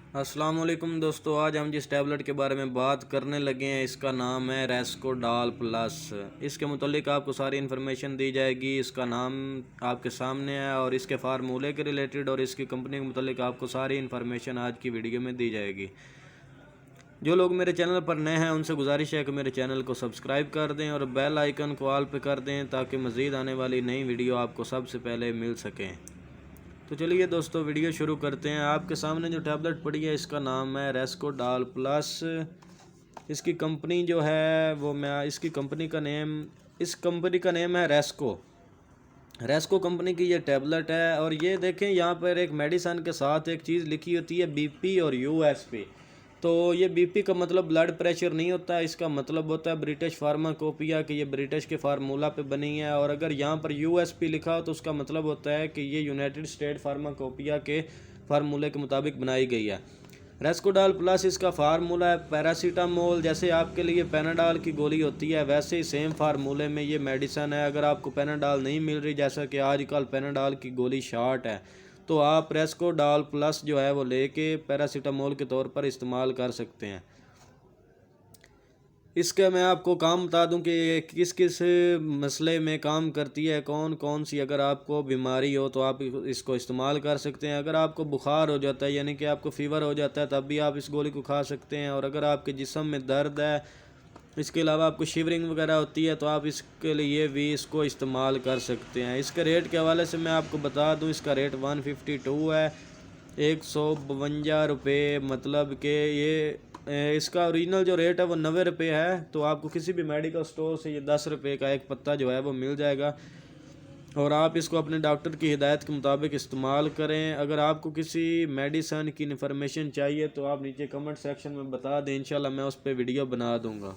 अस्सलाम वालेकुम दोस्तों, आज हम जिस टैबलेट के बारे में बात करने लगे हैं इसका नाम है रेस्कोडाल प्लस। इसके मुतालिक आपको सारी इन्फॉर्मेशन दी जाएगी। इसका नाम आपके सामने है और इसके फार्मूले के रिलेटेड और इसकी कंपनी के मुतालिक आपको सारी इन्फॉर्मेशन आज की वीडियो में दी जाएगी। जो लोग मेरे चैनल पर नए हैं उनसे गुजारिश है कि मेरे चैनल को सब्सक्राइब कर दें और बेल आइकन को ऑल पे कर दें ताकि मज़ीद आने वाली नई वीडियो आपको सबसे पहले मिल सकें। तो चलिए दोस्तों वीडियो शुरू करते हैं। आपके सामने जो टैबलेट पड़ी है इसका नाम है रेस्कोडाल प्लस। इसकी कंपनी जो है वो इस कंपनी का नेम है रेस्को कंपनी की ये टैबलेट है। और ये देखें यहाँ पर एक मेडिसन के साथ एक चीज़ लिखी होती है बीपी और यूएसपी। तो ये बीपी का मतलब ब्लड प्रेशर नहीं होता है, इसका मतलब होता है ब्रिटिश फार्माकोपिया कि ये ब्रिटिश के फार्मूला पे बनी है। और अगर यहाँ पर यूएसपी लिखा हो तो उसका मतलब होता है कि ये यूनाइटेड स्टेट फार्माकोपिया के फार्मूले के मुताबिक बनाई गई है। रेस्कोडाल प्लस इसका फार्मूला है पैरासीटामोल। जैसे आपके लिए पेनाडाल की गोली होती है वैसे ही सेम फार्मूले में ये मेडिसन है। अगर आपको पेनाडाल नहीं मिल रही, जैसा कि आजकल पेनाडाल की गोली शार्ट है, तो आप रेस्कोडाल प्लस जो है वो लेके पैरासीटामोल के तौर पर इस्तेमाल कर सकते हैं। इसका मैं आपको काम बता दूं कि किस किस मसले में काम करती है, कौन कौन सी अगर आपको बीमारी हो तो आप इसको इस्तेमाल कर सकते हैं। अगर आपको बुखार हो जाता है यानी कि आपको फ़ीवर हो जाता है तब भी आप इस गोली को खा सकते हैं। और अगर आपके जिस्म में दर्द है, इसके अलावा आपको शिवरिंग वगैरह होती है तो आप इसके लिए भी इसको इस्तेमाल कर सकते हैं। इसके रेट के हवाले से मैं आपको बता दूं, इसका रेट 152 है, 152 रुपये। मतलब कि ये इसका ओरिजिनल जो रेट है वो 90 रुपये है। तो आपको किसी भी मेडिकल स्टोर से ये 10 रुपये का एक पत्ता जो है वो मिल जाएगा। और आप इसको अपने डॉक्टर की हिदायत के मुताबिक इस्तेमाल करें। अगर आपको किसी मेडिसन की इन्फॉर्मेशन चाहिए तो आप नीचे कमेंट सेक्शन में बता दें, इंशाल्लाह मैं उस पर वीडियो बना दूँगा।